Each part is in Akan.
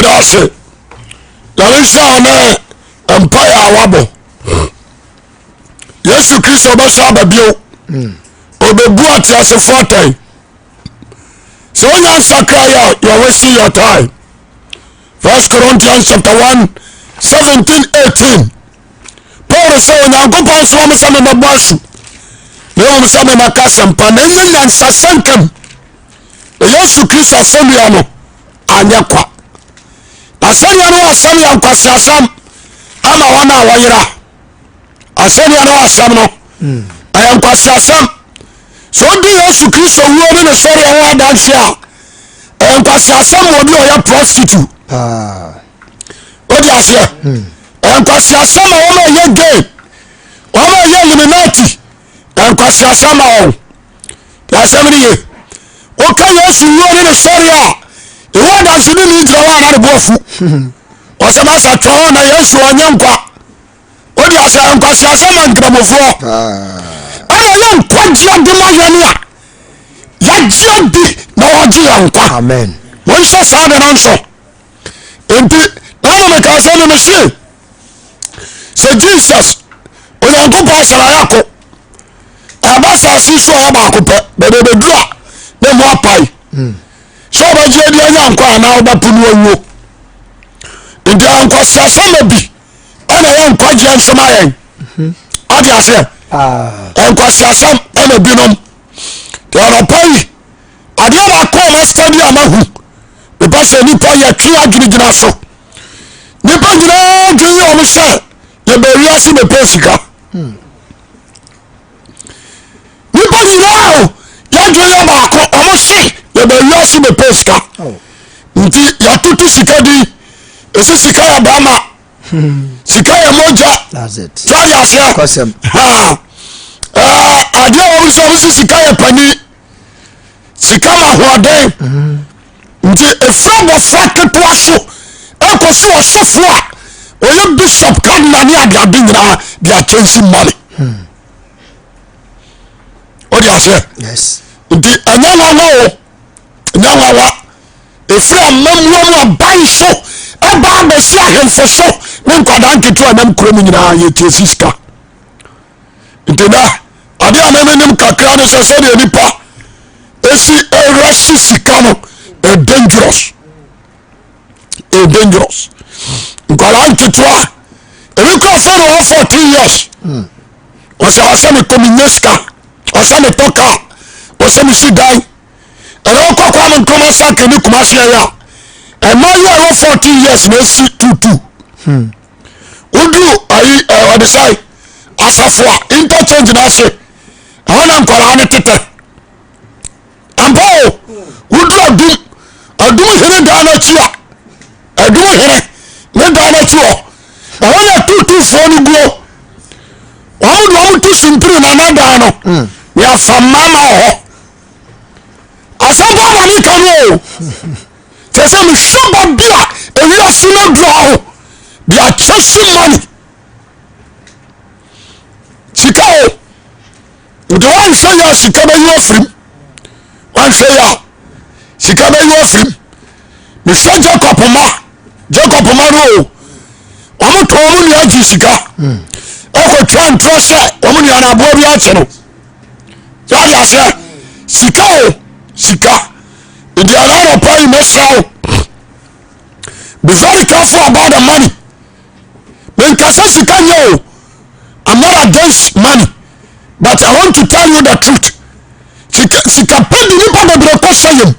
Medase. Larisha na empire awabo. Yesu Kristo basa babio. Obebu ati asefo tai. So you sakraya, you are wasting your time. 1 Corinthians chapter 1, 17-18. Paul say onyankopon so mo se me mabasu. Me mo se me makasam pa na nyan sasankam. Yesu Kristo asemi ano anyakwa. Asemi ano asemi ankwasi asam ama wana awayira. Asemi ano asam no. Ayankwasi asam. So di Yesu Kristo wo ne sori awa danse a. Ayankwasi asam wo bi o ya prostitute. Odi ase. Ayankwasi asam wo ma ye gay. Wo ma ye Illuminati. Ayankwasi asam wo. Ya asem ni ye. O ka Yesu wo ne sori a. E wo danse ni jira wa na bofu. O se ma sa twa na Yesu anyankwa. Odi ase ayankwasi asam angramofo. Ayan kwajia de mayania. Ya jodi na waji yankwa. Amen. Won so sa de nonso. Enti na me ka se me se. Se Jesus onyankopon asara yako. Abasa siso ya ba ko pe. Be dura. Be mo apai. So ba je de yankwa na oda punu onwo. Enti yankwa sasa me bi. Ana yankwa je nsoma yen. Adi ase. Enkwasi asam ena binom te anapai adia na call na stadium ahu e ba se nipa ya twi adwinigina so nipa gina dwen o mo se ye be wiase be pesika nipa gina ya dwen ya ba ko o mo se ye be wiase be pesika nti ya tutu sika di ese sika ya bama sika ya moja. That's it. Try yourself. Custom. Adia wo so sika ya pani sika ma hoden nti efra bo fraketo aso ekoso osofo a oye bishop cardinal ni adia binyina dia change money odi ase. Yes. Nti anyana no nyawa efra mamuamu aban so eba be si ahemfo so ne nkwada nketo anam krom nyina ye tie sika. Nti da ade amenem kakra no se de nipa esi erashi sika no dangerous. Dangerous. Nkwala nketo ebe ko fa no 14 years. Wasa me kominyeska, wasa me toka, wasa me sidan. Ero ko kwa man koma sake ni kuma se ya. E ma you 14 years na si tutu. Udu ayi odisai asafo interchange na se. Ona nkwala ne tete. Ampo udu adum here da na chia. Adum here ne da na chia. Ona tutu fo ni guo. Wamu tu simpiri na nada no. Ya famama ho. Asamba wani kanu. Tese mi shoba bia ewi asino draw. Bia chasing money. Sika o. Ude wan show ya sika be you free. Wan show ya sika be you free. Mi show Jacob ma no. Wamu to mu ni aji sika. Oko twan trose omu ni ana bo bia che no. Ya ya se sika o sika. Idi ana no pay mesraw. Be very careful about the money. When kasa sika yo, I'm not against money, but I want to tell you the truth. Sika pendi ni pa bebre ko sayem.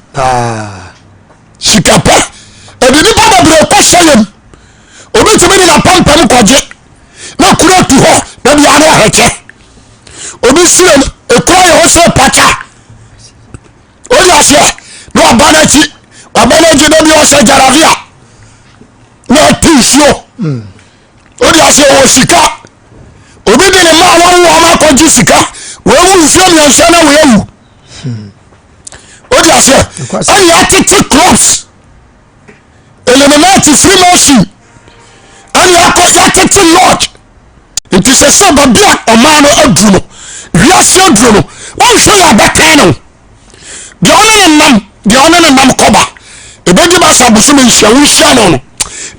Sika pa e ni pa bebre ko sayem. Obi tumi ni na pampam kwaje. Na kuro tu ho na bia na heche obi siem ekwa ye ho se pacha oya se no abanachi na bi o se jaravia na tisio oya se o sika obi de ne ma wa ma ko ji sika we wu fio mi ansa na we wu oya se ani atete clubs Illuminati Freemason ani akọ atete lodge. It is a sababia or man or adruno. Riasio druno. One show ya back no. The honor and nam koba. A baby August abusumi nhia wo hia no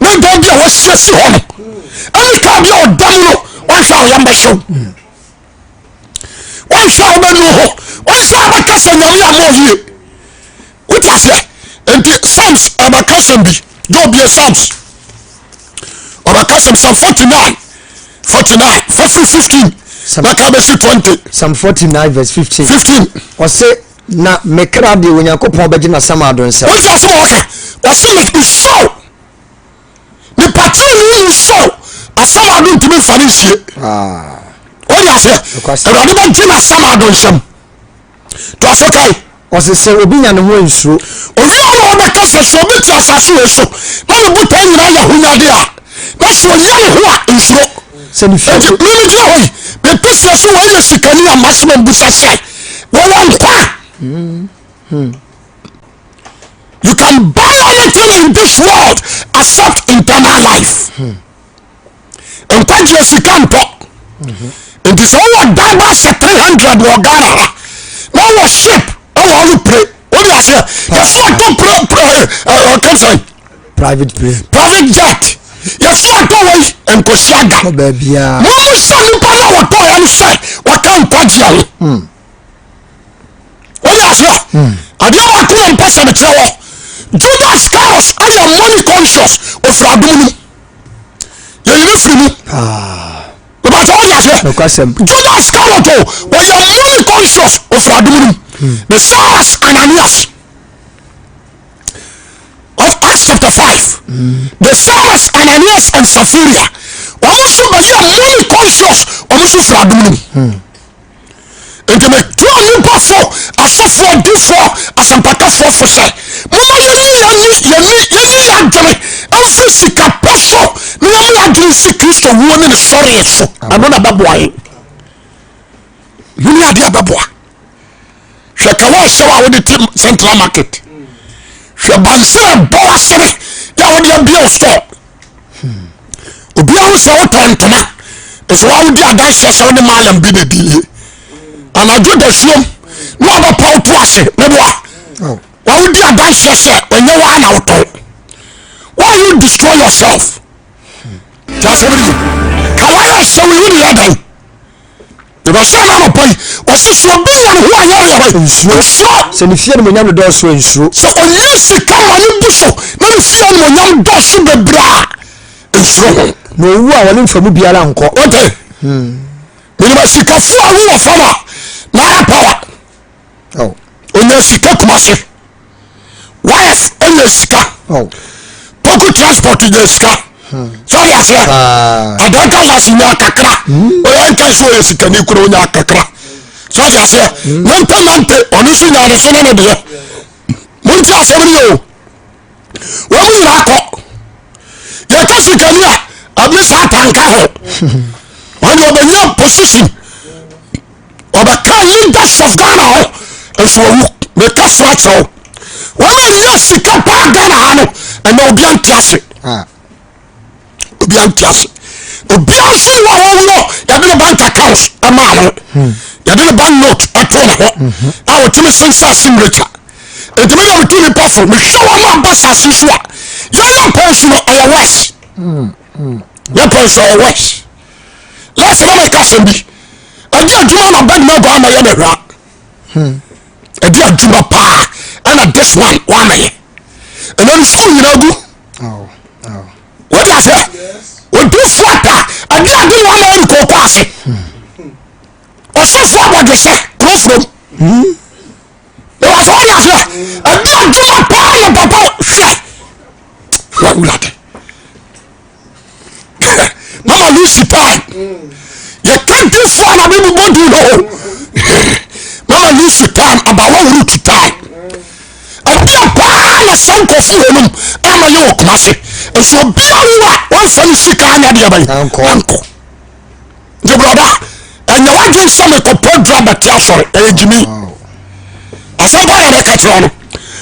na do bia wo siesi ho no ani ka bia odam no wan hwa yamba show wan hwa obenu ho wan hwa abakasa nyame amohie utase enti Psalms abakasa bi Job ye Psalms abakasa Psalm 49 verse 15 Makabesi 20 Psalm 49 verse 15 or say na mekra de onyankopon beji na samado nse won say so okay o say me so ni patri ni so asamado ntimi fani sie o ya say erade ba ji na samado nsem to asekai o se obi nya ne ho nsuro owi o na ka se so bi ti asase we so na me buta nyina ya hunyade a na so ya ne ho a nsuro se ni fi mi ji ho me pese so wo ye sikani amasema busa sai wo wan kwa You can buy anything in this world except eternal life. And when you see campo, it is all done by 300 or Ghana. Now a ship, oh, pray. What do you say? Yes, what to private jet. Yes, what to way and Koshaga. Baby, no son, what to I say, what can't touch you. What do you say? I don't want to pass the chair. Judas Carlos, I am money conscious of Radunu. You live free me. But all you say, Judas Carlos, I am money conscious of Radunu. The Saras Ananias of Acts chapter 5. The Saras Ananias and Sapphira. Also, I am money conscious of Radunu. Enti me tuo nipa fo asofo difo asampaka fo say mama yeni adwene amfi sika poso me am adwene si Kristo wo ne sori eso anona baboaye yuni ade ababoa hwe kawa hyewa wo de tim Central Market hwe bansere boa sere ya wo de bia store obi awu se wo tontoma eso wo de adanse se wo de malam bi de die anadwo da suom no aba paw to ase meboa wa wodi adanse se onye wa na woto why you destroy yourself just every kawaya se we woni yadan the person na pai o se so bi ya ho anya ya ba nsuo se ni fie no nyam do so nsuo so onye sika wani buso na ni fie no nyam do so bebra nsuo no wu a wani mfamu biara nko ote ni sika fu awu wa fama na power onye sika kumase wife onye sika poku transport je sika sorry ase adanta la sinya kakra o nka so ye sika ni kuro nya kakra sorry ase nante onu so nya ne so ne de mo ti ase mi o wo mu ra ko ye ka sika ni a abi sa tanka ho wani obenya position obaka leaders of Ghana eso wu me ka fracture wani ye sika pa Ghana no and obi antiase obi antiase obi anso wa wo ya de bank account amalo ya de bank note atona ho a otimi sensa simrecha etimi ya mutuni pafo me hwa wa ambassa so a ya pension aye west ya pension west let's not make us be adi adwuma na bag na go amaye na hwa adi adwuma pa and this one wa amaye and then school you know go what you say we do fata adi adi wa amaye ko kwase o so for what you say go from it was all you say adi adwuma pa na papa hwe wa ulate mama lose time you can't do for na me go do no mama lose time about one root time abi apa na sanko fu honum ama ye okumase eso bia wa wan fani sika anya de abai anko je brother anya wa gin some ko program batia sori ejimi asaba ya be katro no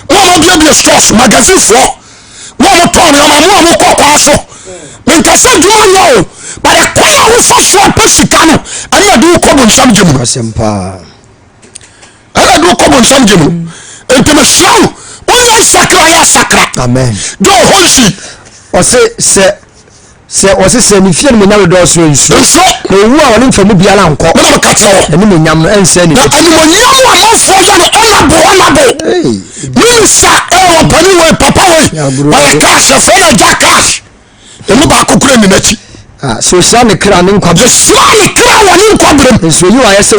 mo bia stores magazine fo mo ton ya mo ko kwa so nkasa dwuma no bara kwa wo fa so apesika no ana de ko bon sam gemu asempa ana de ko bon sam gemu ente me shaw onya sakra ya sakra amen do honshi se ni fie no nyam do so nsu ewu a woni mfamu biara nko na ka tro eni mo nyam no ense ni eni mo nyam a mafo ya no onabo minsa opani we papa we cash fena ja cash emu ba kokura ni nachi so sha ne kra ne nkwa sha ne kra woni nkwa brem so yi ayese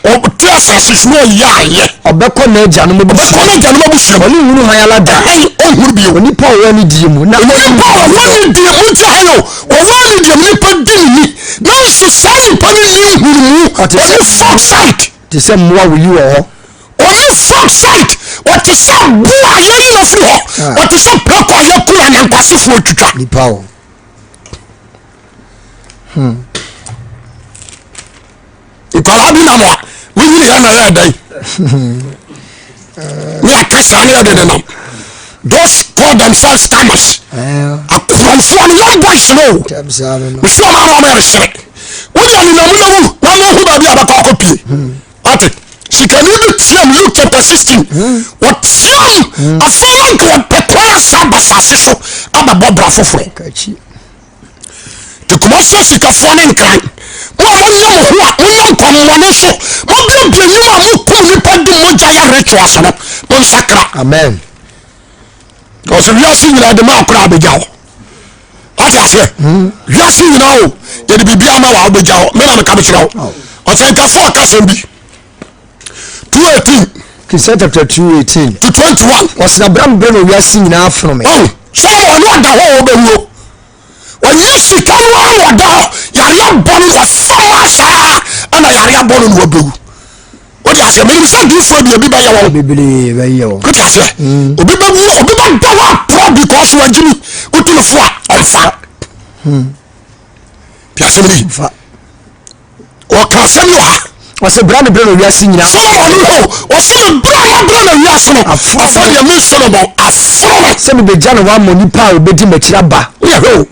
o tiasa sisno ya ye obekọ na eja no mo busu oni hunu hayala da o huru bi oni pa o ni die mu na oni pa o ni die mu ti hayo o wa ni die mu pa di ni na so sai pa ni huru mu oni fuck site ti se mo wa yi wo oni fuck site o ti se bua ye ni no fri ho o ti se preko ye kula na nkwase fu otwitwa ni pa o ikala bi na mo we ni ya na ya dai we akasa na ya de nam those call themselves scammers akwanfo no young boys no we show ma ma ya shire we ya ni na mu na mo hu ba bi abaka akopie ate Sika Anibre Nny3 Luke chapter 16 what tiam afela god pekwa sabasa so ababo bra foforo the commercial sika phone nkran mo nyam ho a nyam kwamone so mo bia nyu a mo kum ni padu mo jaya ritual so no mo sakra amen because we are seeing that the man kura abejawo what you say we are seeing now ye de bibia ma wa abejawo me na me ka be kirawo o say ka for kasem bi 2:18 Kisa chapter 2:18 to 21 was na bram breno we are seeing na from me so no da ho be wo onye sika no da yare bonu wa fama sa ana yare bonu no bewu o di ase me say do for bi ba ya wo bibili ba ya wo ko ti ase obi ba da wa pro because wa jimi o ti no fo a onfa bi ase me fa o ka se no ha wase brand brand we are seeing na so o se brand we are seeing afọ ya me so no afọ se me be jana wa mo nipa obedi makira ba ya ho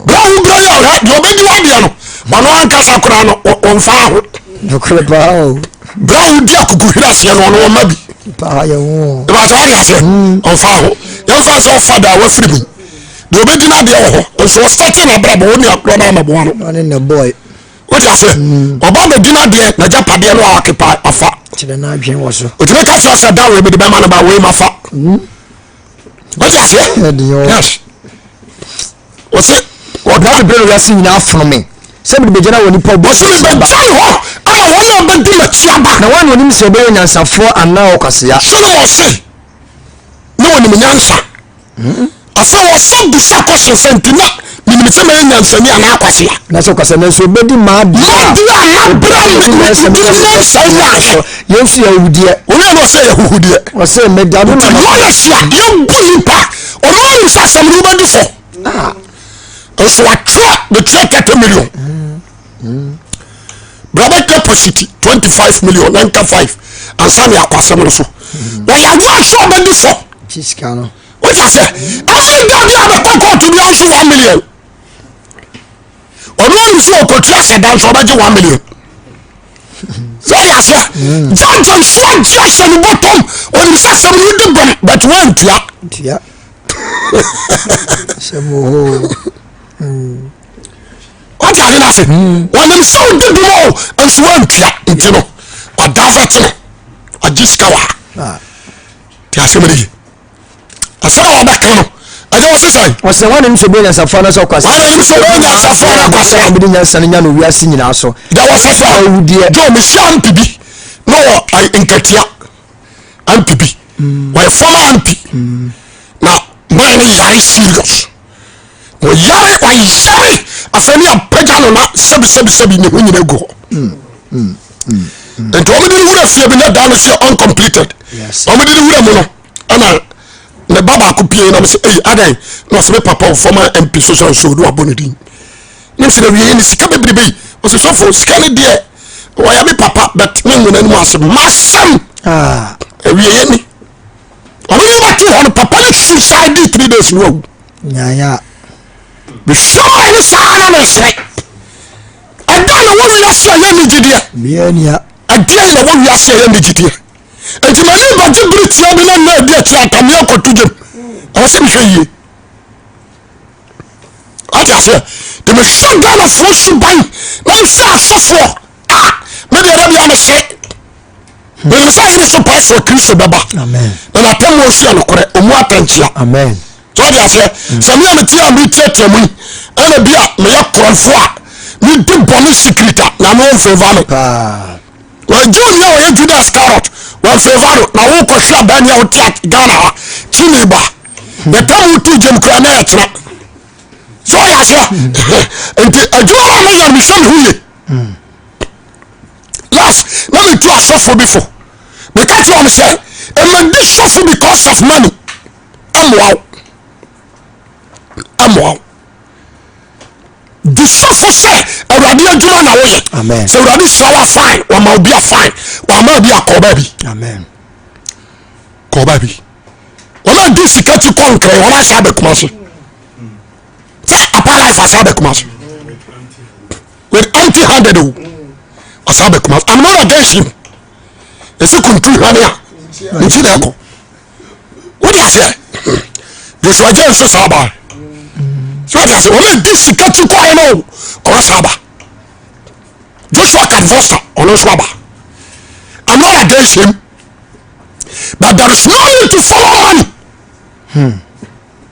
brand ya ha yo obedi wa bia no ma no anka sakura no onfa ho dokre ba o brand dia kukuhira se no no ma bi pa ya wo ba ta ya se onfa ho ya fa so fada wa free bi do obedi na dia ho so starting na bra ba woni akro na ma bo no na boy what you say oba me dina de na japade no akepa afa tire na adwen wo so o tire ka so say da we be de ma na ba we ma fa what you say yes o say o da be we see na from me se me be jana woni po bo so me be jan ho ama wona be di ma chiaba na wan woni se be nyansafo ana o kwase ya so no say no woni me nyansa afa wo so du sa question sentina minimi se me nyansa ni ana akwase ya na so kwase na so be di ma di ma bra mi se me nyansa ya yesu ya wudie wona no say ya huhudie o say me dadu na no sia you buipa o no sa sam ni ba di fo so I try the 30 million brother deposit 25 million nanka 5 and Sani Akwasi so why you want show be di fo Sika no what you say every day you have a concord to be also 1 million or no you so ko tia se dan so ba 1 million so ya say John so just on the bottom on the system you do but one tia semo what are you saying when them so did more and so one tia you know or davet no or jiskawa tia semedi asara wa bakano aje wo sesai o se wan nso be nyansafo na so kwase wan nso be nyansafo na kwase be nyansa nya no wiase nyina so da wo sesai awudie do me sham pibi no I enkatia ampibi why former ampi na man yare serious o yare kwa yare afani apaja no na sebi ne ho nyina go and to omedi wura fie bi na da no se uncompleted omedi wura mo no ana ne baba ko pie na me say eh adan no se me papa former MP so do abonedin nim se na wiye ni sika bebrebe o se so for sika ne de o ya me papa but me ngona ni asem masam wiye ni omedi ba ti ho papa ni suicide 3 days no ya be sure ni sana me se adan na wo wi ase ya ni gidie biania adan na wo wi ase ya ni gidie enti mani baje britia bi na di ati atame akotujem o se mi hwe ati se de me shoga na fo suban na me sa asofo me de rabia me se me sa se so pa for Kristo baba amen na tamo si anokore omu atanchia amen so dia se sami ametia mi tietemu ana bia me yakrofo a mi di bonu secreta na no favor me wa John ya o Judas Carrot wa favor na wo ko hwa ba nya o tia Ghana chiniba the time to jem kra na yatra so ya se enti adwuma na ya mi shon huye last na me to asofo before me catch you am say e ma di sofo because of money amwa di sofo say awrade adwuma na wo ye amen so awrade shawa fine wa ma obi a fine wa ma obi akoba bi amen koba bi wala di sikati konkre wala sha be kuma so say apala life asabe kuma so with empty handed asabe kuma I'm not against him ese kuntu hania nti na ko what you say Joshua James saba so what you say only this sikati ko I know or saba Joshua can foster on swaba I'm not against him but there is no need to follow money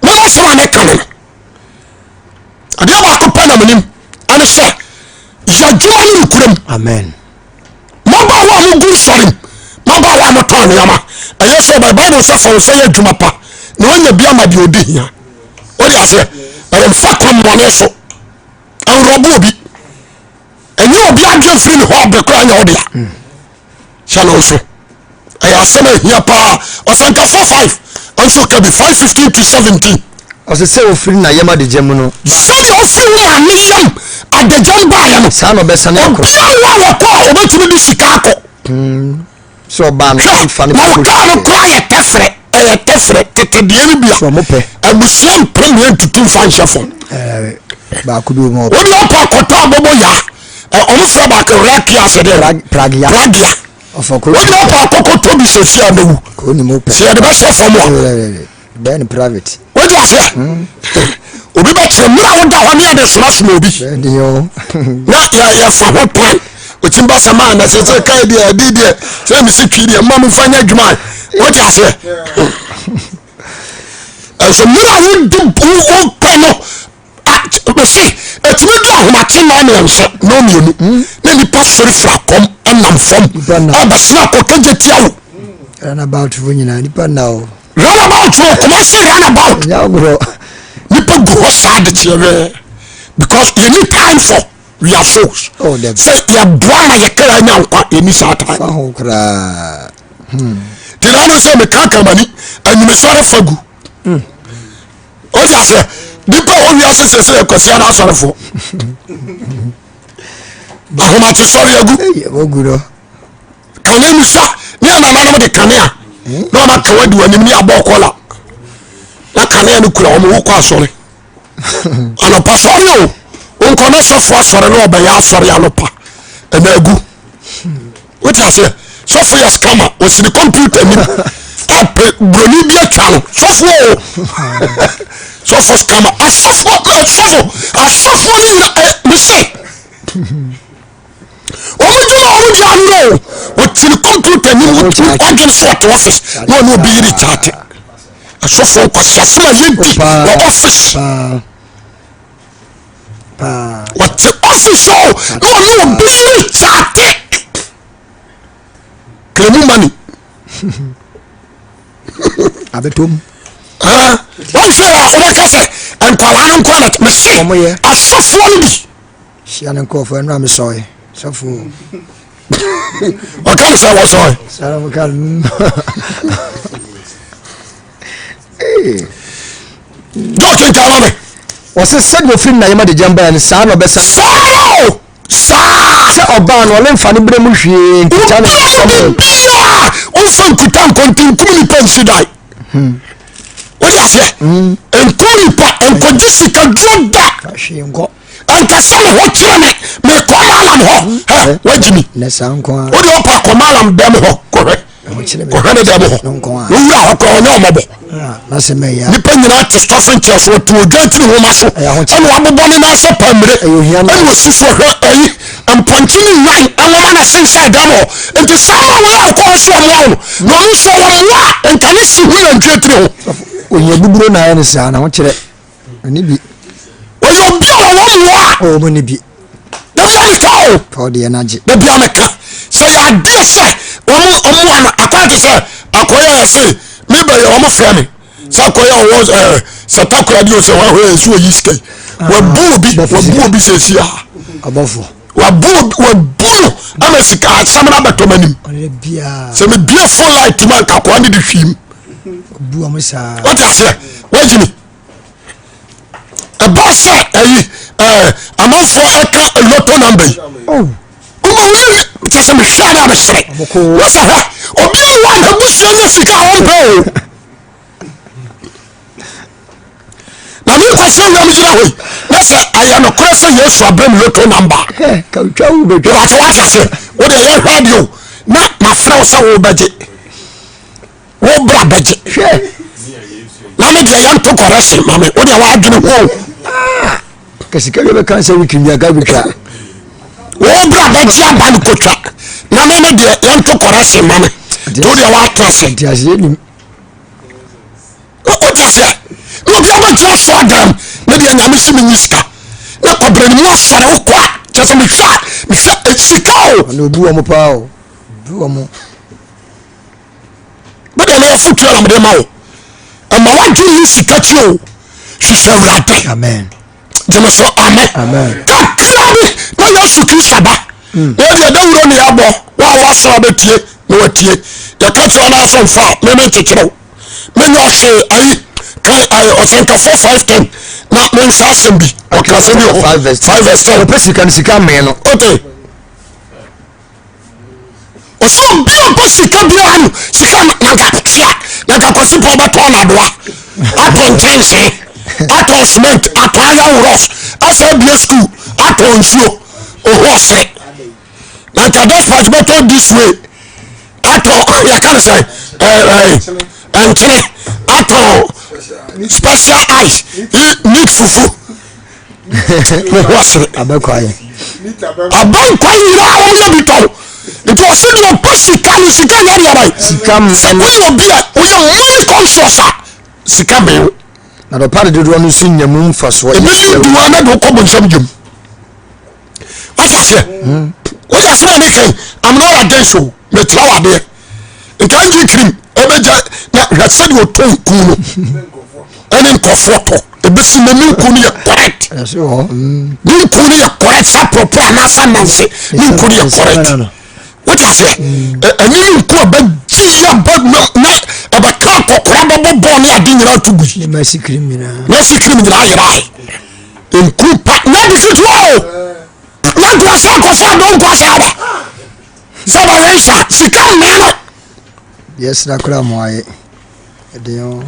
no so one can ade ba ko pa na menim ane say ya juma ni kuram amen maba wa mu gu sorim maba wa mo ton yama aye so Bible say for say adwuma pa na onya bia ma bi odi hia o dia say bare mfa kom mone so an robo obi enye obi adwe free ni ho be kra nya odia shalo so aya sema hia pa osanka 45 also can be 5:15 to 17 ose se ofiri na yema de jemu no se de ofiri na me yam adejam ba ya no sa no besa na akro wa ko obetimi di sika akọ so ba no fa ne ko no ko ya tefre tete de ni bia so mo pe abusiam premier tutu fan chefon ba ku bi mo o ni opa koto abobo ya o mo fra ba ko rakia se de pragia of ko o ni opa kokoto bi se fia na wu ko ni mo pe se de ba chefon mo ben private o di ase obi ba chere mura wo da ho ne de soma soma obi na ya fa ho plan o timba sama na se kai dia di dia se mi si twi dia ma mu fanya dwuma o di ase so mura wo di o pe no a se etimi do ahomate na na nse no mienu na ni pa sori fra kom anam fom abasna ko keje tiawo run about when you ni pa now run about wo kuma se run about ya gro nipa go sad chere because you need time for we are souls say ya brana ya kala nya nkwa eni sata ho kra tirano say me kaka mani anime sore fagu o ja say nipa o wi asese say Akwasi na sore fo ahoma ti sore agu oguro kane mi sa ni na na de kane a na ma ka wadi wani ni abokola na kane ni kura o mo ko asore ana pa sore o on kono so fo asore no ba ya asore alopa na agu what you say so for your scammer o si the computer ni broni bia twalo so for scammer asofo ni me say o mo juma o dia no o ti the computer ni o ti organ sort office no be iri chat asofo ko siasema yedi o office what the office no be iri chat claim money abetom one say o ka say enkwala no kwala me say asofo ni bi sia na ko fo na me soy sofo o ka say what soy sara mo kal do ken ka me o se said no film na yema de jamba ni sa no besa sa oba no le mfa ne bre mu hwie nkicha na o fa nkuta kontin kumni pensi dai o ya se enkoni pa enkoji sika joda hwie ngo anka sama ho kire me ko malam ho wajimi na sa nko o de opa ko malam bem ho ko ohane de bo no wura hokko onye omobo na se me ya nipa nyina te stofin che so to odwantiri homa so ene wabobɔ ne na se pamire ene osifo hwe ayi amponchini nwan anwoma na sensa damo enti sama wura hokko so omo no no so wa entane si hu na ntwetiri ho onye buburo na ya ne sa na ho kire ani bi oyo bi o o mo ni bi Paul de energy the biameka say ya dey say omo ana akwati say akoya say me be omo frame say akoya was SethEkow radio say wa ho so yiske wa bu bi say sia abofo wa bu amesika samana betomanim say me beautiful light man ka ko ande de hwim bu amesa what I say wajimi a boss say amanfo eka lotto number oh woni tese me hwa na besre wasa ha obi wa na busia nya sika on pe na mi kwase nya mi jira hoy na se aya no kore se Yesu abram lotto number ka twa u be wa ta se wo de ye hwa dio na ma fra se wo beje wo bra beje na me de yan to kore se mame wo de wa adwene ho kasika yo be kan se wiki nya ga bika wo bra beje aban kotwa na me de yan to kore se mame to de wa trase diaje ni o ta se no bi aba jo so adam me de nyame se me nyiska na kobre ni mo sare wo kwa tese me hwa sika o no bu omo pa o bu omo bede na futu ala me de ma o ama wa ju ni sika ti o hwehwe awrade amen jema so amen kakrabi na Yesu Kristo ba e de dawuro ni abo wa so betie na watie ya ka tro na so mfa me me nkekero me nyo hwe ayi kai osenka 4:5:10 na me nsa sembi o ka se bi 5:10 pesika ni sika me no okay o so bi o pesika bi anu sika na ga tia na ga kwasi po ba to na doa apontense ato cement ato iron rods asa bia school ato nsuo o hose na ka dispatch better this way ato ya kan say entry ato special ice need fufu me hose abekwaye abankwaye ra o ye bito it was in your sika ni sika yari yabai sika me obi a o ye money conscious sika me na do pare dodo no sun nyamu mfaso e be duwa na do ko bonsam jum what I say what I say me kai I'm not against you me trawa de e kan ji cream e be ja na hwase de o ton ku no ene ko foto e be si me ku no ye correct so ni ku no ye correct sa proper na sa nanse ni ku no ye correct what I say ani ku ba ji ya ba na aba ka kokora bo ni adi nyira tugu ni masi criminal ayira nku pa na bi fitu o na do sa ko fa don ko sa ba sa ba wensa sika meno yes na kura mo aye de o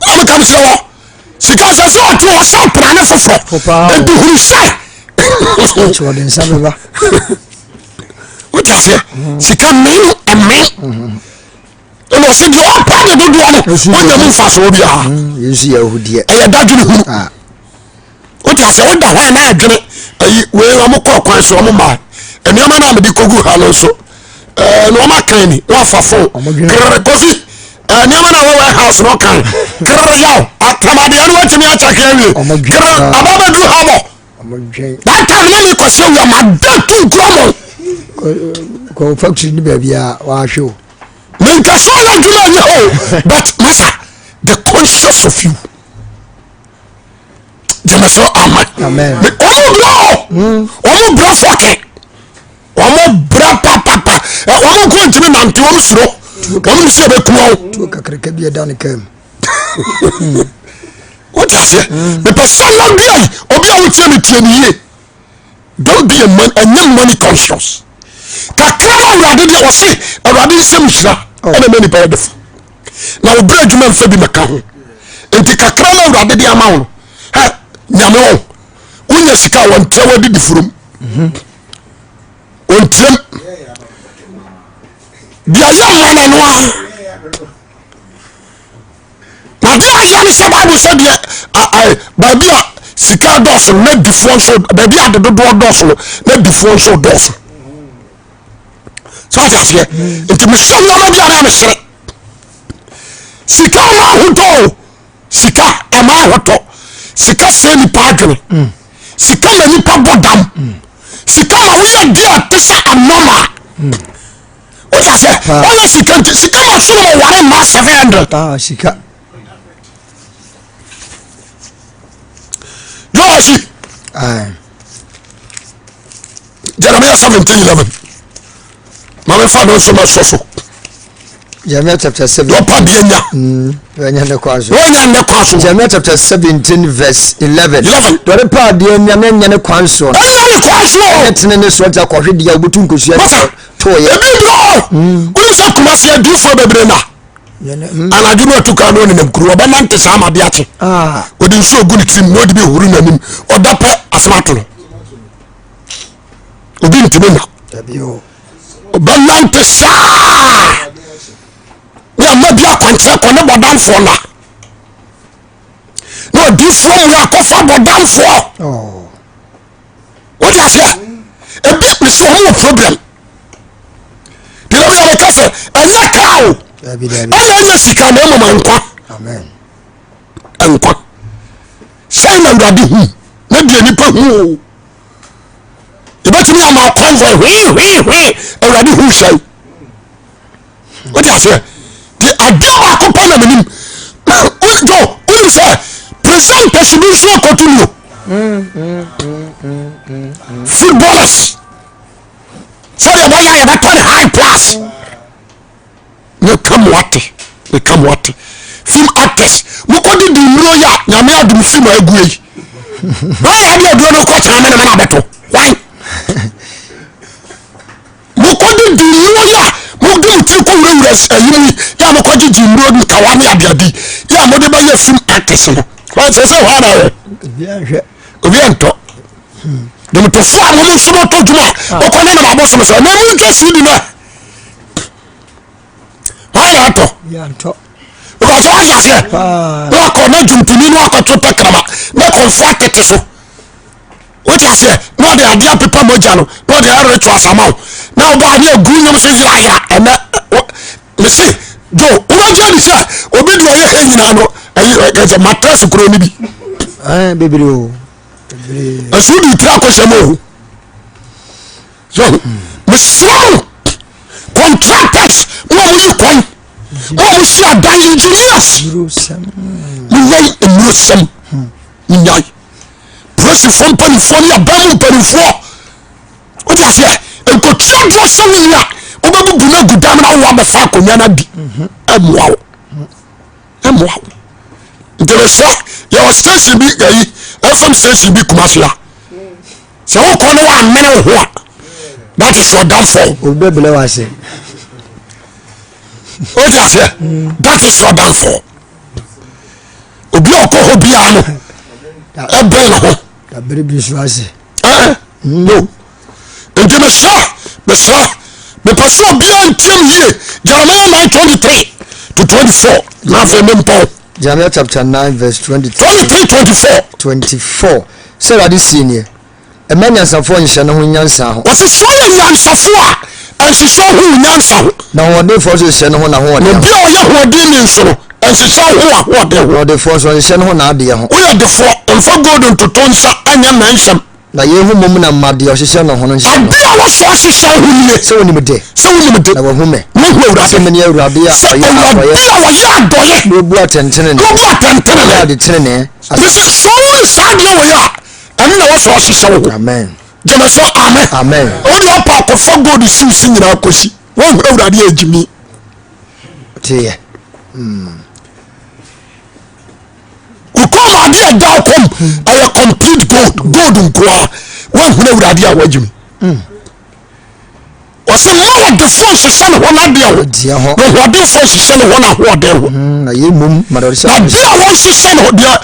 am kam se wo sika sa so to o sa pra ne fofo e du huru sai so den sa ba o ta se sika meno amen eno se di o pa de dodo no o nya mu fa so bia yesu yahudi e ya dadwene hu o ta se o da ho na adwene ayi we am ko kwan so mo ma eniama na me di kogu ha no so no ma kan ni wa fa fo kofi eniama na we house no kan krer yaw atamade anu atimi acha kan wi krer ababa du ha mo that time na me ko se we ma da tu gromo ko factory ni ba bia wa hwe Minka so na dwuma nye ho but masa the conscious of you jema so amen omo bra foke omo bra papa omo ko ntimi nante omo suro omo se be kuo to kakreka bia dan kam what I say the person na bia obi a wotie me tie ni ye don't be a man and money conscious kakra awrade de wose awrade sem hira ene mani pa de na obra adwuma mfa bi meka ho enti kakra na awrade de ama wo ha nyame wo unya sika won trewa di difurum on trem dia ya mana no na dia ya ni se Bible say dia Bible sika dos na difo so baby adodo dos na difo so dos so that here it me show no bia na me sere sika ma hoto sika ama hoto sika se ni padwe sika ma ni pa bodam sika ma wo ye dia tesa anoma o ya se o ya sika ma so mo ware ma 700 sika Yoshi. Jeremiah 17:11. Mama father so much so. Jeremiah chapter 7. Opa bienya. Wanya ne kwaso. Wanya ne kwaso. Jeremiah chapter 17 verse 11. Dore pa bienya nya ne kwaso. Anya ne kwaso. Etene ne so ta kwahwe dia obutu nkosua toye. Ebi bro. Uri sa kuma se adufo bebre na. Anadwo no tuka no ne namkuru oba nante sa amade ache odi nso ogu ne tim no de be huru nanim odape asmato no obi ntime na tabio oba nante sa ya mabi akwanche ko ne bodamfo na no di from ya ko fa bodamfo what is here ebi me so no problem dira we are kase anya kawo anya sika na mama nkwa amen nkwa sai na ndade hu na die nipa hu ebetimi ama convoy hwi awrade hu sai what you say the adwa akopa na menim jo uni say present should so continue footballers sorry about ya that high class we come what film actors we ko di mro ya nyame adum film agu yi why ya do no ko chama na na beto why we ko di mro ya mo di ti ko wura ayi ya mo ko di mro ni kawani abiadi ya mo de ba ya film actors no why say why na we obi ento dem to fo mo so to juma o ko na na abo so so na mo ke si di na yanto because what you say no ko na juntuni no ko to takrama na comfort it so what you say no dey adia people moja no no dey ritual samao now ba dey gunyam se ya and me say jo unaje ni say obi do ye henyina no ayi mattress kuro ni bi bebere o asu di tra ko shemo so me slow contractors mo yi kon mo si adan engineers nyai emrosem nyai presi from California bamu perifo o ti ase en ko tradro seminia o ba bu na gudam na wo abefa ko nya na di emwa interesa ya station bi gayi FM station bi Kumasi so o ko no wa mene ho that is your downfall o bebele wa se o ti ase that is your downfall obi okoho bia no ebe na ho da bere bi so ase no enti me paso bia ntem hie Jeremiah 9:23 to 24 na fe mempo Jeremiah chapter 9 verse 24 say that this senior a man yansafo nhye no ho nyansa ho o se so yansafo a enhyehyɛ ho nyansa ho na wɔde fo so hyɛ no ho na ho ɔde bi a ɔyɛ ho ɔde ni nsoro enhyehyɛ ho ɔde ho wɔde fo so hyɛ no ho na ade ho woyɛ de fo mfa golden to tonsa anya na nhyɛm na yehu mom na made ɔhyehyɛ no ho no nhyɛ ade a wɔ so hyehyɛ ho nie sɛ wonim de na wɔhu me mo hu awurade sɛ mene awurade a ɔyɛ adɔyɛ no bu atentene ne ade tenene sɛ so saa deɛ wɔyɛ a ɛno na wɔ so hyehyɛ ho amen jẹmẹ sọ amen o de ọpa akọfọ gold siwusi nyina akosi wọn hura awurade ejimi tiye ukọm adi ẹja ọkọm ẹyẹ complete gold nkoa wọn hura awurade a wajimi ọsẹ mọ wọ de fọ nhyehyẹ ne ho n'adeɛ ho na ɔde fọ nhyehyɛ ne ho n'ahoɔden ho na yɛ mom madɔrisa na bi a wɔn nhyehyɛ ne ho deɛ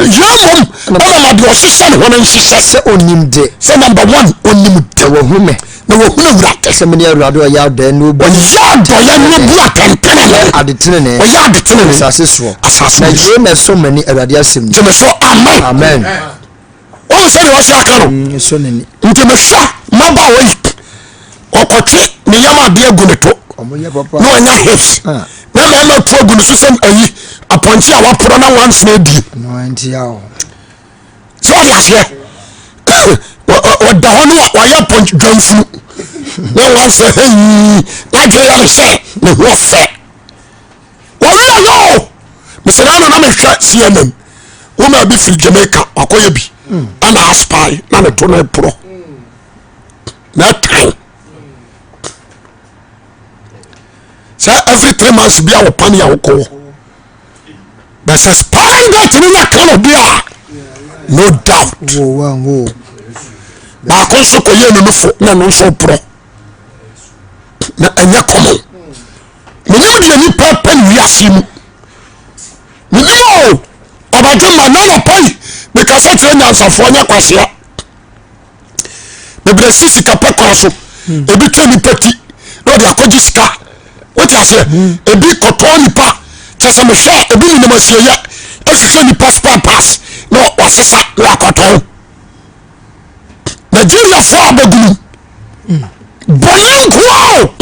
yɛ mom ɔna ma deɛ ɔhyehyɛ ne ho no nhyehyɛ sɛ onim de sɛ number 1 onim de wɔhu me na wo hunu wurade semeni awurade o ya de no bu ya do ya no bu atentene adetene o ya adetene asase so asase na ye na so mani awurade asem je me so amen amen o se ni wo se aka no so nani nti me hwa maba wo okote ne yama de agu ne to omoye papa no anya hips na ma to agu ne so sem ayi aponchi a waporo na once na di no anti yawo so ya se o da hono wa ya ponchi dwanfu na once na je ya se ne ho fe wo wi yo mesana no na me hwa CNN wo ma bi fi Jamaica akoye bi ana aspy na ne to na pro na time so every 3 months be our pani awoko there's a spying that in your kind there no doubt wo ba ko so ko ye no fo na no so pro na anya komo me nyam de ni papa wi asimu me no obajo ma na pai because it nya nsafo nya kwasia me bre sika pekwa so ebi twa ni pati no de akoji sika what you say ebi koto nipa chese me hwe ebi ni masie ya ehwe nipa spare pass no wasesa wa koto Nigeria for abegulu bonyanko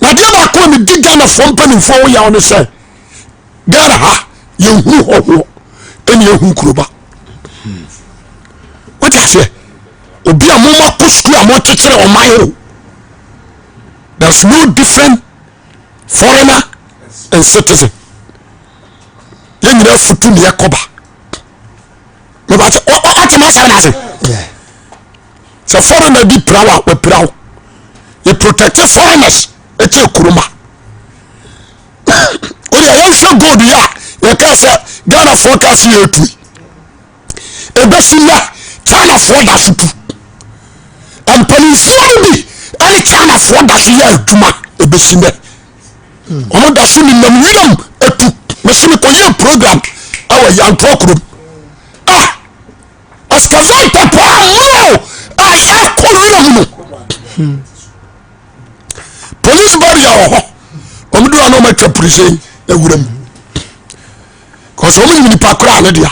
na dia ba ko mi diga na fo mpani fo ya on say gara ha ye hu ho eni hu kuruba what you say obi amoma ko school amo kekere o man there's no different foreigner and citizen yen nyina futu ne yakoba me ba o atema sa na se so foreigner di prawa we prawo you protect foreigners eti kuruma o ya yan sho god ya ka say Ghana forecast ye tu e be sila China for da futu and police bi ani China for da ya aduma e be sila omo da so ni nam wiram etu mesime ko ye program awa yan tokrum excavate pa no ya ko wiram no police barrier omo do no ma twa prison e wiram cause omo ni pa kra na dia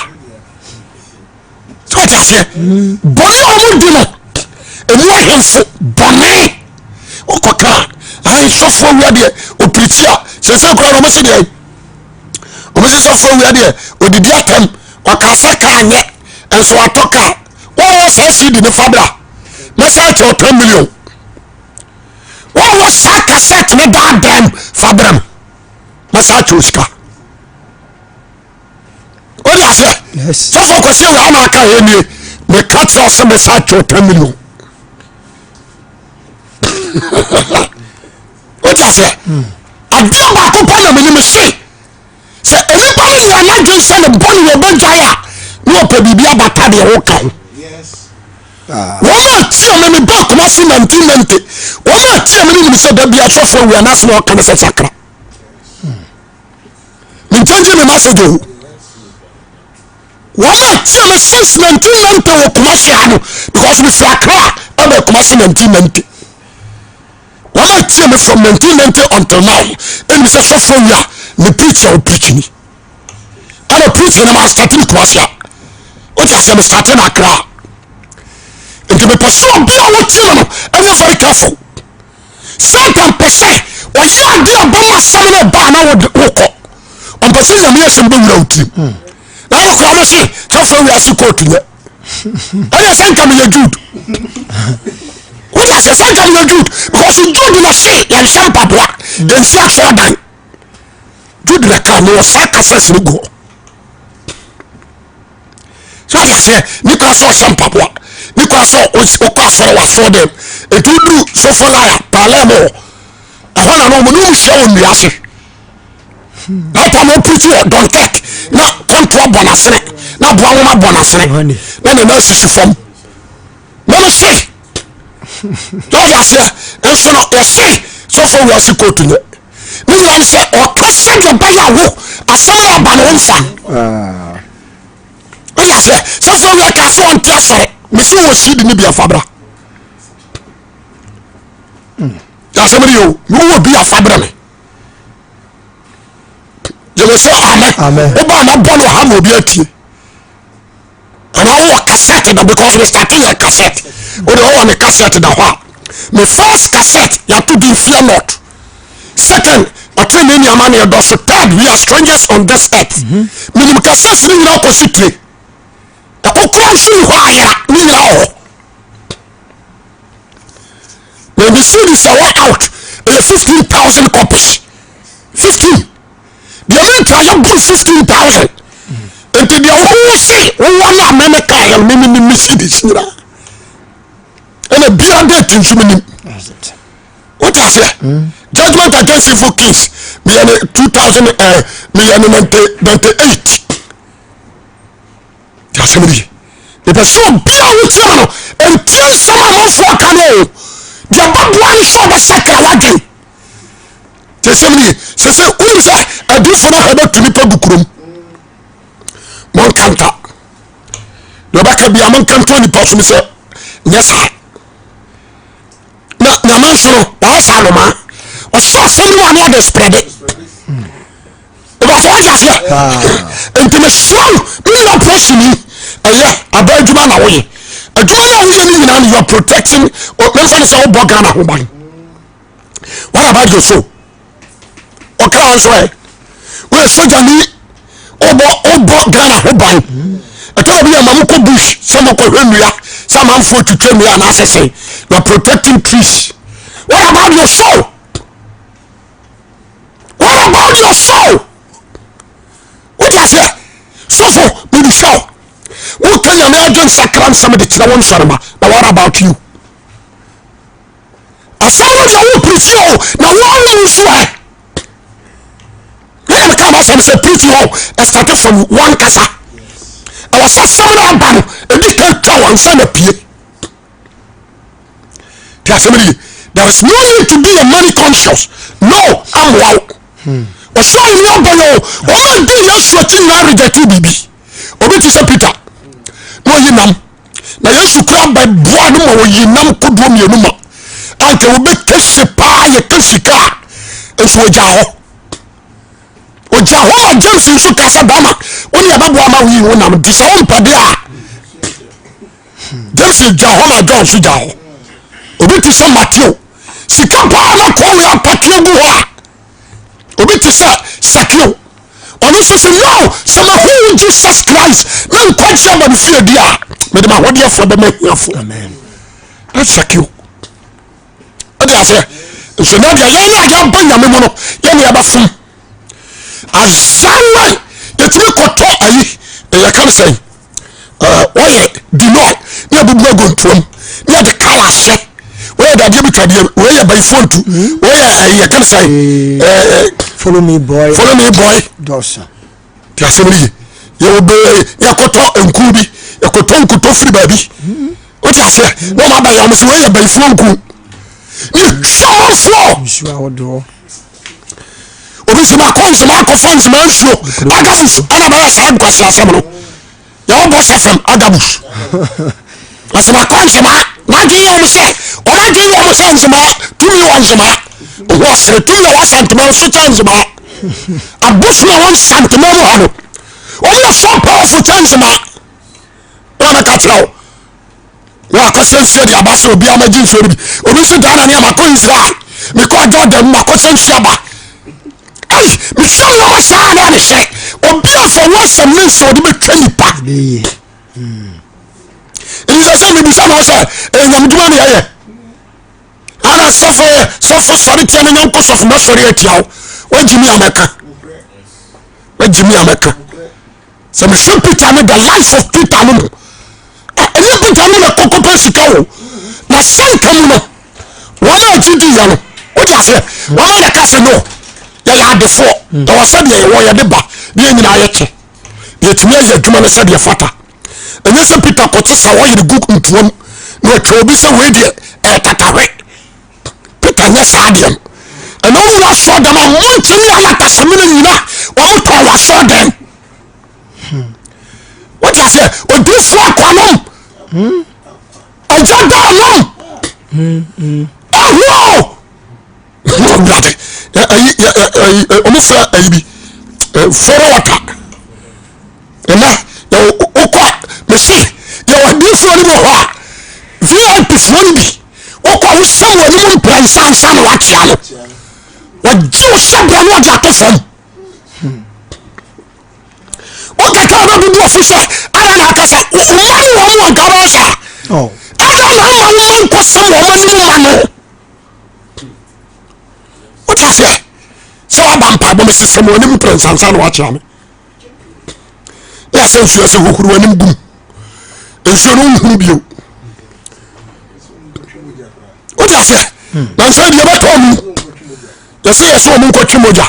so what you say boni omo di no emu ahemfo boni okoka ai sofo wi ade o preacher se kura no mo se dey o mo se sofo wi ade odidi atam o ka se ka anye enso atoka wo se si di ne fabra na sa che 10 million wo sa ka set ne da dem fabram na sa che oska o dia se yes sofo ko se wa na ka he ni me ka che o se me sa che 10 million what you say adia ba ko pa na me ni se se eni pa ni ya na dwen se ne boni we benjaya no pa bibia bata de wo kan yes wọ́n ti ọmọ mi bá kọ́má sí 1990 wọ́n ti ọmọ mi ní sẹ́ dẹ́bi asọ́fọ́ wíwá náà sinmi ọ̀kan ẹsẹ̀ sakra mi n change mi message o wọ́n ti ọmọ since 1990 wọ́n kọ́má sí àná because mi fi Accra ẹ̀ bẹ̀ kọ́má sí 1990 wọ́n ti ọmọ from 1990 until now ẹni sẹ́ sọ́fọ́ wíwá ni preacher o preach ni ẹni preacher ni ma start ní kọ́má sí à o ti àṣẹ mi start ní Accra. Into the person be our children and you're very careful. Satan per se, or you are dear Bama Samuel Bana would walk on person of years and be wrote him. Now, I say, so we are supporting it. And I think I'm a Jude. What I say, I'm a Jude because you do not say, and some papa, then see us all done. Jude the car, no sacrifice will go. So I say, Nicholas saw some papa. Because okwa was for them it will do so for liar palemo ahona no mo share on wiase that am preach don't take na control bonasere na boa ma bonasere na na sisi fom na no say don't you say enso no you say so for we are court ni you say o kase de baya wo asama ba no nfa you say so for we are kase on tia sorry me see what she didn't be a fabra ya somebody you will be a fabrame you will say amen oba na bono ha mo bi atie and I want cassette because we started a cassette we don't want a cassette da ho my first cassette ya to be fear not second atwe ni amane e do so third we are strangers on this earth minim cassette ni na ko sitre da ko kwansu ho ayera ni na ho when the series are out 15,000 copies 15 the amount I am 15,000 into the whole say one America and many cities and a beyond that what I say judgment against evil kings be 2098 that's somebody the person beyond with you and tell someone for canoe the above one show the second wagon somebody say who is a different head to me bukrum mon kanta do ba ka bia mon kanto ni paso mi say yes na man so na saloma o so someone na dey spread it ba so ja fia enti me strong me na push me abaduma na wo ye aduma na wo ye ni na you are protecting o me say o boga na ho ban what about your soul o ka so we soja ni obo Ghana ho ban eto bi am ko bush some ko hwennua some am for to train and assessing you are protecting trees what about your soul what you say so for me show who tell you me agent sakran somebody tell one sorma but what about you asawo ya wo preach you na one you swear I come as I say preach you started from one casa. I was a seminar ban and this tower and send a pie. There is no need to be a money conscious. No, I'm wow. Or so you know by you or do you sweating married the two baby. Obi to say Peter. No you nam. Na yesu kura by boa no ma yi nam kodwo mienu ma. Anke obi kese pa ye kesika. Enso ja ho. Oja ho James nso kasa bama oni ababo ama wi wonam disa on pade a James ja ho na John so ja ho obi ti se Matthew sika pa na ko we apatwe gu ho obi ti se Sakio oni so se no se ma hu Jesus Christ na nkwaji am fie dia me de ma hode afo de ma hiafo amen that's Sakio ade afa so na dia ye na ja ban nyame mo no ye na ba fum azawa yetumi koto ayi ya kan say oye dino na bubu agontom na de kala hye oye da de bitwade oye by phone tu oye ya kan say follow me boy dosa ti asemi ye obe ya koto enku bi ya koto nkuto free baby o ti ase no ma ba ya mo se oye by phone ku ni show floor sure wodo obi se ma ko fans man show agabus ana ba sa Akwasi asem no ya wo boss fm agabus asema ko nsema na di yo mo se o ma di yo mo se nsema tu mi wa nsema o se tu mi wa sentiment so nsema abus na one sentiment mo hano o mi so powerful nsema wana ka tro wa ko sense di abase obi amaji nso bi obi so dana ni amako Israel mi ko Jordan ma ko sense aba me show you say na she obi for once a month so dey betray pa it is say me be say no say nyam duma na ye ana sofo sorry tia na nyanko sofo ma sorry atiawo wajimi ameka so me show Peter me the life of Peter no any Peter no kokko pesika wo na sanka mu no wona agidi ya no o ja say wona ya ka say no ya de fo da wasa de wo ya de ba de nyina ayeche yetimi ya dwuma na se de fata enye se Peter kote sa wo yiri guk ntuom na obi se we de tatahwe Peter nya sa de eno wo so da ma montimi ala tasamina nyina wo moto wa so dem what you say o do fo kwanom ajada no oh no brother omufra ayibi foro wata ena okwa mesi ya wadi fo ni ho a VIP fo ni bi okwa wo sam wani mu pransa ansa na watia no wajiu sabra no ja to fam okaka na bi official ara na akasa umani wo mu garasa ara na ma wo ko sam wo mani mu mano what is it so abampa bo mesi sam wani mu pransa ansa na watia me ya se nsu ase hokuru wani mbum nsu no nhuru bio what is it na so dia beto mu yese mu ko twimoja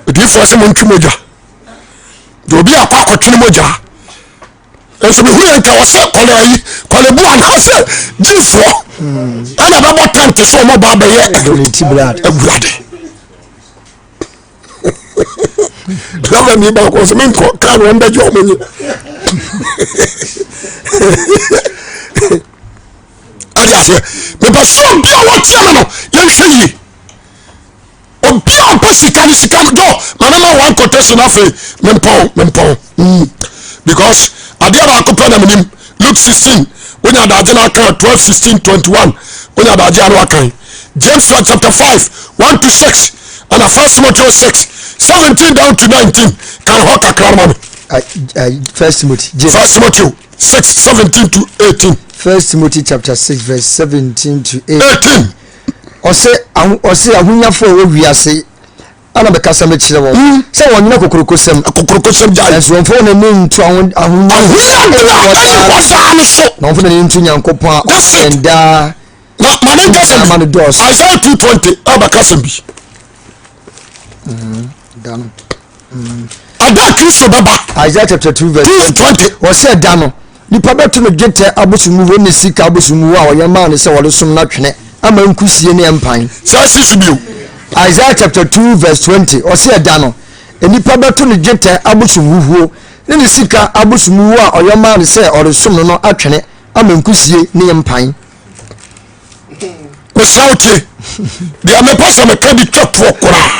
edi fo se mu twimoja do bi akwa akotwene moja enso be hu enka wose kole bu anase jifo ana babo tante so mo ba be ye agurade Dove mi ba ko se min ko kan wonda jo mo ni aliase me ba so bi o wa tia no ye hwe yi obi a pa sika do manama one quotation afa mempon because adia ba ko na minim Luke 16 when you da na kan 12 16 21 when you da na kan James chapter 5 1 to 6 and 1 Timothy 6 17 down to 19 kan ho kakra ma First Timothy 6 17 to 18 First Timothy chapter 6 verse 17 to 18 ose ahunyafo wo wiase ana be kasa me kire wo se wonnyina kokorokosem ja so wonfo na ni ntu ahunya no wonfo na ni ntu nyankopon enda ma ne kasa ma ne dos Isaiah 2:20 abakasa bi dano ada Kristo baba Isaiah chapter 2 verse 20 ose dano nipa beto no dwete abosumu wo ne sika abosumu wo a oyema ne se wo som na twene ama nkusie ne empan sasi subio Isaiah chapter 2 verse 20 ose da no enipa beto ne dwete abosumu huo ne sika abosumu wo a oyema ne se oresom no atwene ama nkusie ne empan o sauti dia me pasa me kadi twetwo kora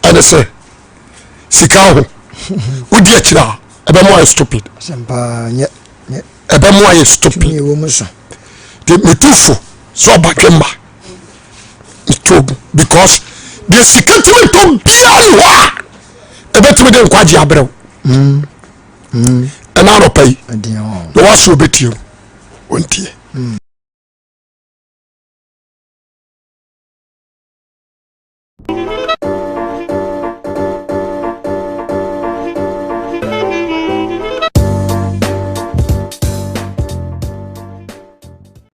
ene se sika ho odi akira ebe mo ay stupid sempa nye ebe mo ay stupid wo mo so de metufo so bakemba itobu because the security to bian wa ebetumi de nkwaji abrew and out of pay the was so betio ontie